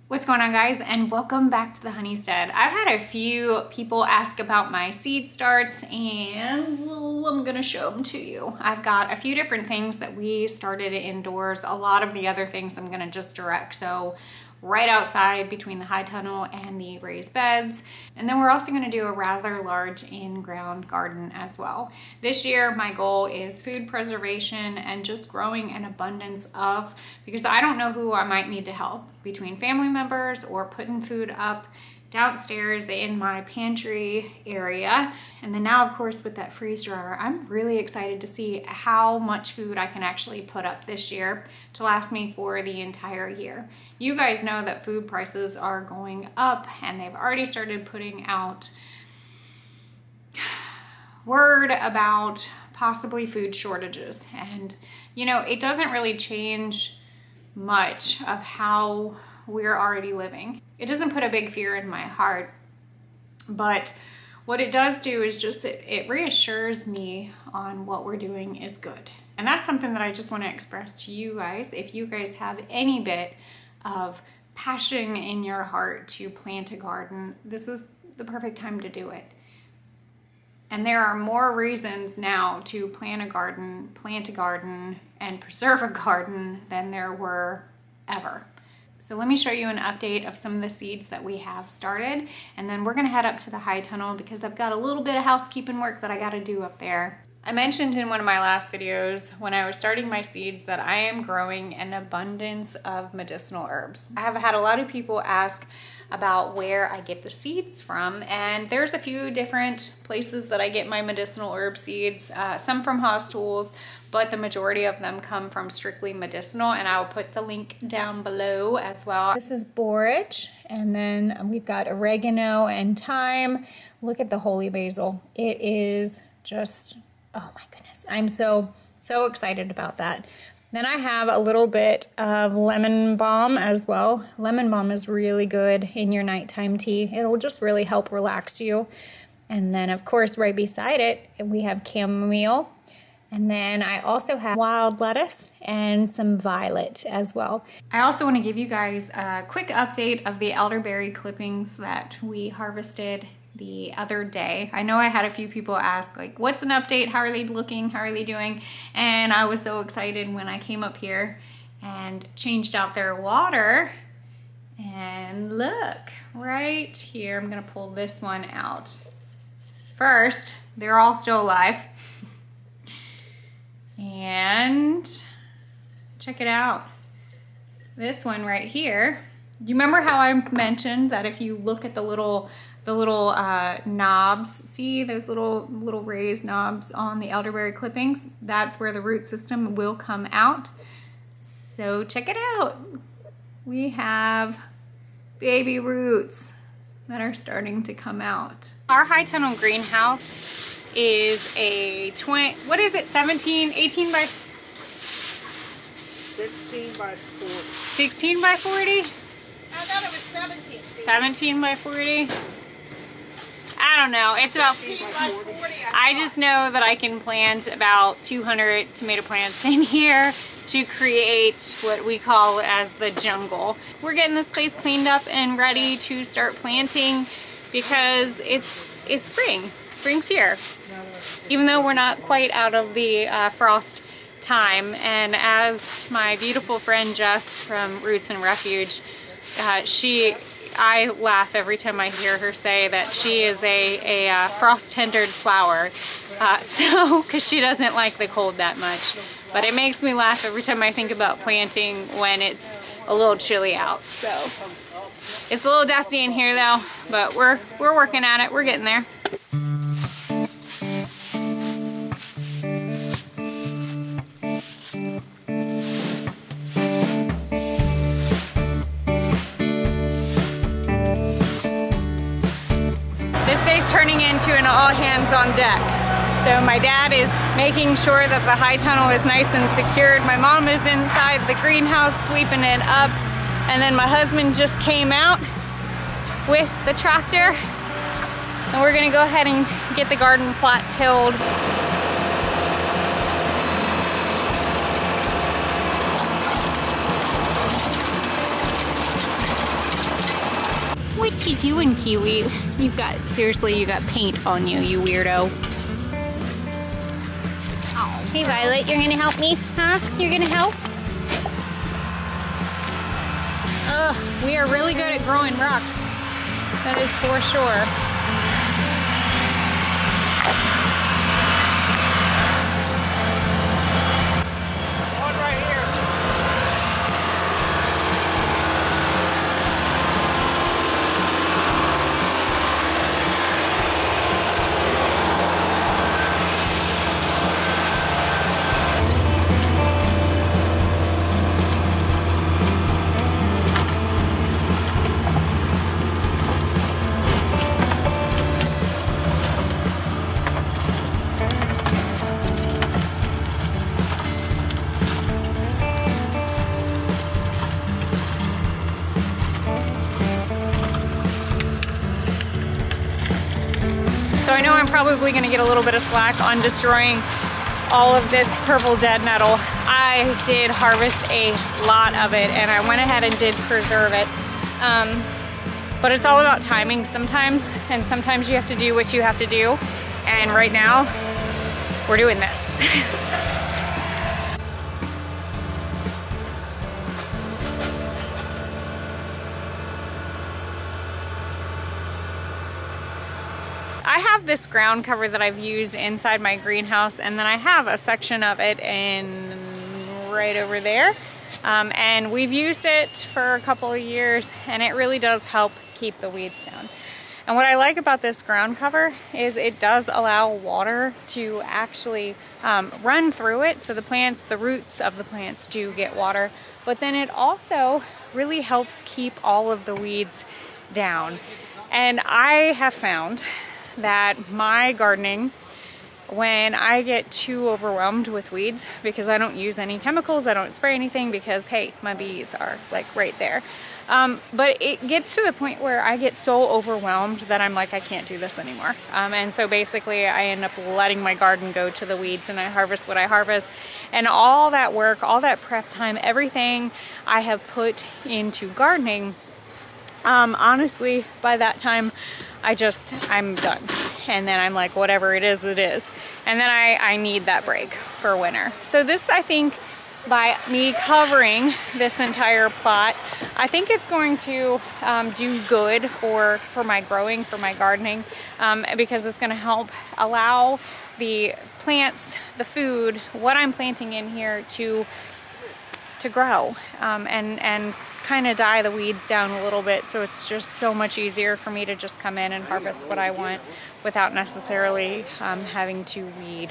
What's going on, guys, and welcome back to the Honeystead. I've had a few people ask about my seed starts, and I'm gonna show them to you. I've got a few different things that we started indoors. A lot of the other things I'm gonna just direct, so right outside between the high tunnel and the raised beds. And then we're also gonna do a rather large in-ground garden as well. This year, my goal is food preservation and just growing an abundance of, because I don't know who I might need to help between family members or putting food up downstairs in my pantry area. And then now, of course, with that freeze dryer, I'm really excited to see how much food I can actually put up this year to last me for the entire year. You guys know that food prices are going up, and they've already started putting out word about possibly food shortages. And you know, it doesn't really change much of how we're already living. It doesn't put a big fear in my heart, but what it does do is just it reassures me on what we're doing is good. And that's something that I just want to express to you guys. If you guys have any bit of passion in your heart to plant a garden, this is the perfect time to do it. And there are more reasons now to plant a garden, and preserve a garden than there were ever. So let me show you an update of some of the seeds that we have started, and then we're gonna head up to the high tunnel because I've got a little bit of housekeeping work that I gotta do up there. I mentioned in one of my last videos when I was starting my seeds that I am growing an abundance of medicinal herbs. I have had a lot of people ask about where I get the seeds from, and there's a few different places that I get my medicinal herb seeds, some from Haas Tools, but the majority of them come from Strictly Medicinal, and I'll put the link down below as well. This is borage, and then we've got oregano and thyme. Look at the holy basil. It is just, oh my goodness. I'm so excited about that. Then I have a little bit of lemon balm as well. Lemon balm is really good in your nighttime tea. It'll just really help relax you. And then, of course, right beside it, we have chamomile. And then I also have wild lettuce and some violet as well. I also want to give you guys a quick update of the elderberry clippings that we harvested the other day. I know I had a few people ask, like, what's an update? How are they looking? How are they doing? And I was so excited when I came up here and changed out their water. And look, right here, I'm gonna pull this one out. First, they're all still alive. And check it out. This one right here. Do you remember how I mentioned that if you look at the little knobs, see those little raised knobs on the elderberry clippings? That's where the root system will come out. So check it out. We have baby roots that are starting to come out. Our high tunnel greenhouse is a 18 by 16 by 40. 16 by 40? I thought it was 17. 17 by 40? I don't know. It's about 16 by 40. I just know that I can plant about 200 tomato plants in here to create what we call as the jungle. We're getting this place cleaned up and ready to start planting because it's spring. Spring's here. Even though we're not quite out of the frost time. And as my beautiful friend Jess from Roots and Refuge, I laugh every time I hear her say that she is a frost-tendered flower, because she doesn't like the cold that much. But it makes me laugh every time I think about planting when it's a little chilly out. So it's a little dusty in here though, but we're working at it. We're getting there. Turning into an all hands on deck. So my dad is making sure that the high tunnel is nice and secured. My mom is inside the greenhouse sweeping it up. And then my husband just came out with the tractor. And we're gonna go ahead and get the garden plot tilled. What you doing, Kiwi? Seriously, you got paint on you, you weirdo. Oh. Hey, Violet, you're gonna help me? Huh? You're gonna help? We are really good at growing rocks. That is for sure. One right here. So I know I'm probably gonna get a little bit of slack on destroying all of this purple dead nettle. I did harvest a lot of it and I went ahead and did preserve it. But it's all about timing sometimes, and sometimes you have to do what you have to do. And right now, we're doing this. I have this ground cover that I've used inside my greenhouse, and then I have a section of it in right over there. And we've used it for a couple of years, and it really does help keep the weeds down. And what I like about this ground cover is it does allow water to actually run through it. So the roots of the plants do get water, but then it also really helps keep all of the weeds down. And I have found that my gardening, when I get too overwhelmed with weeds, because I don't use any chemicals, I don't spray anything because, hey, my bees are like right there. But it gets to the point where I get so overwhelmed that I'm like, I can't do this anymore. And so basically I end up letting my garden go to the weeds, and I harvest what I harvest. And all that work, all that prep time, everything I have put into gardening, honestly, by that time, I'm done. And then I'm like, whatever it is, it is. And then I need that break for winter. So this, I think, by me covering this entire plot, I think it's going to do good for my growing, for my gardening, because it's going to help allow the plants, the food, what I'm planting in here to grow, and kind of die the weeds down a little bit. So it's just so much easier for me to just come in and harvest what I want without necessarily having to weed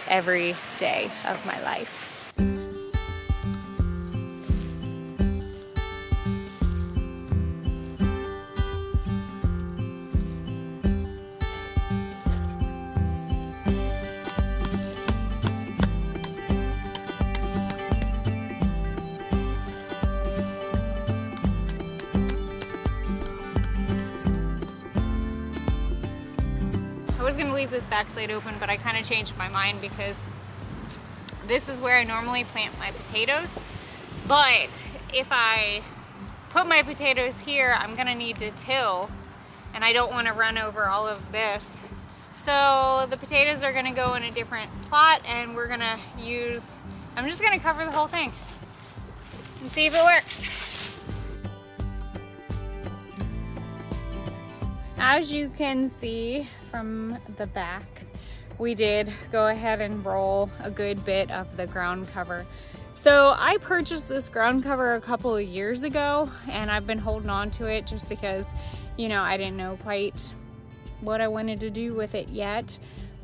every day of my life. I was gonna leave this backside open, but I kind of changed my mind because this is where I normally plant my potatoes. But if I put my potatoes here, I'm gonna need to till, and I don't want to run over all of this. So the potatoes are gonna go in a different plot, and we're gonna I'm just gonna cover the whole thing and see if it works. As you can see from the back, we did go ahead and roll a good bit of the ground cover. So I purchased this ground cover a couple of years ago, and I've been holding on to it just because, you know, I didn't know quite what I wanted to do with it yet.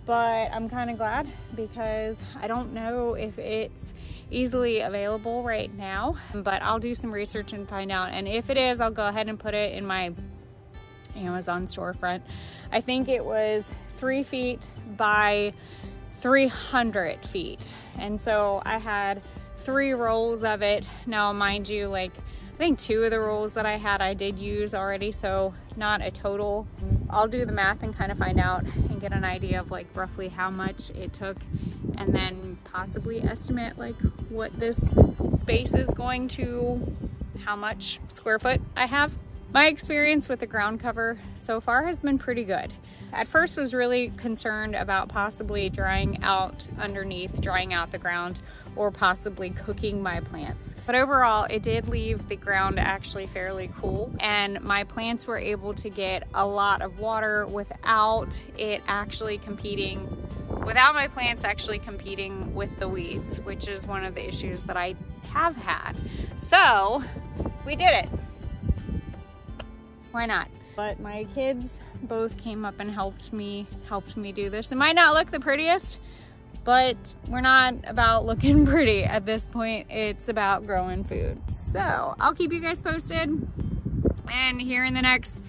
But I'm kind of glad, because I don't know if it's easily available right now, but I'll do some research and find out. And if it is, I'll go ahead and put it in my Amazon storefront. I think it was 3 feet by 300 feet. And so I had 3 rolls of it. Now, mind you, like, I think 2 of the rolls that I had I did use already, so not a total. I'll do the math and kind of find out and get an idea of like roughly how much it took, and then possibly estimate like what this space is going to, how much square foot I have. My experience with the ground cover so far has been pretty good. At first was really concerned about possibly drying out underneath, drying out the ground, or possibly cooking my plants. But overall, it did leave the ground actually fairly cool, and my plants were able to get a lot of water without my plants actually competing with the weeds, which is one of the issues that I have had. So we did it. Why not? But my kids both came up and helped me do this. It might not look the prettiest, but we're not about looking pretty at this point. It's about growing food. So I'll keep you guys posted. And here in the next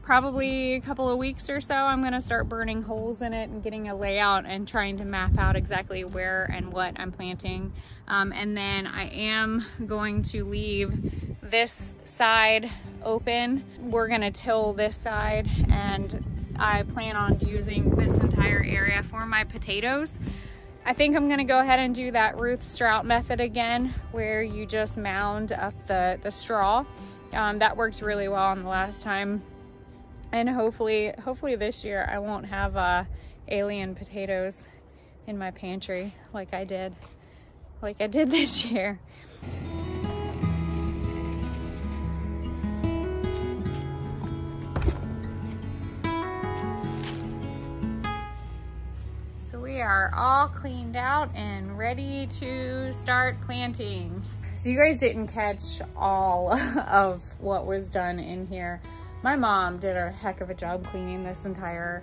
probably a couple of weeks or so, I'm gonna start burning holes in it and getting a layout and trying to map out exactly where and what I'm planting. And then I am going to leave this side open. We're gonna till this side, and I plan on using this entire area for my potatoes. I think I'm gonna go ahead and do that Ruth Strout method again, where you just mound up the straw. That worked really well on the last time. And hopefully this year I won't have alien potatoes in my pantry like I did this year. So we are all cleaned out and ready to start planting. So you guys didn't catch all of what was done in here. My mom did a heck of a job cleaning this entire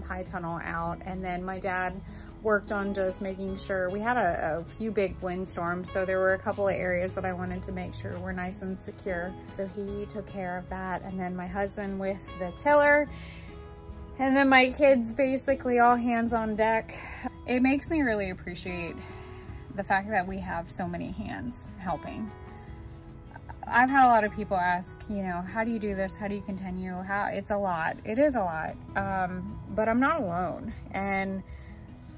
high tunnel out, and then my dad worked on just making sure. We had a few big windstorms, so there were a couple of areas that I wanted to make sure were nice and secure. So he took care of that, and then my husband with the tiller, and then my kids basically all hands on deck. It makes me really appreciate the fact that we have so many hands helping. I've had a lot of people ask, you know, how do you do this? How do you continue? It's a lot. It is a lot. But I'm not alone. And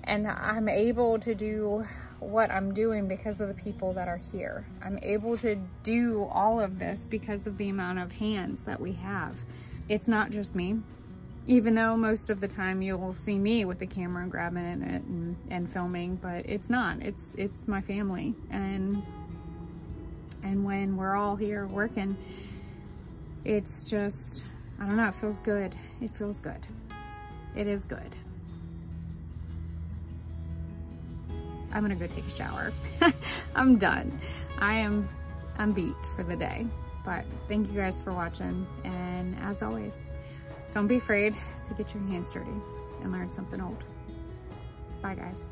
I'm able to do what I'm doing because of the people that are here. I'm able to do all of this because of the amount of hands that we have. It's not just me, even though most of the time you'll see me with the camera and grabbing it and filming, but it's not. It's my family. And when we're all here working, it's just, I don't know, it feels good. It feels good. It is good. I'm gonna go take a shower. I'm done. I'm beat for the day. But thank you guys for watching. And as always, don't be afraid to get your hands dirty and learn something old. Bye guys.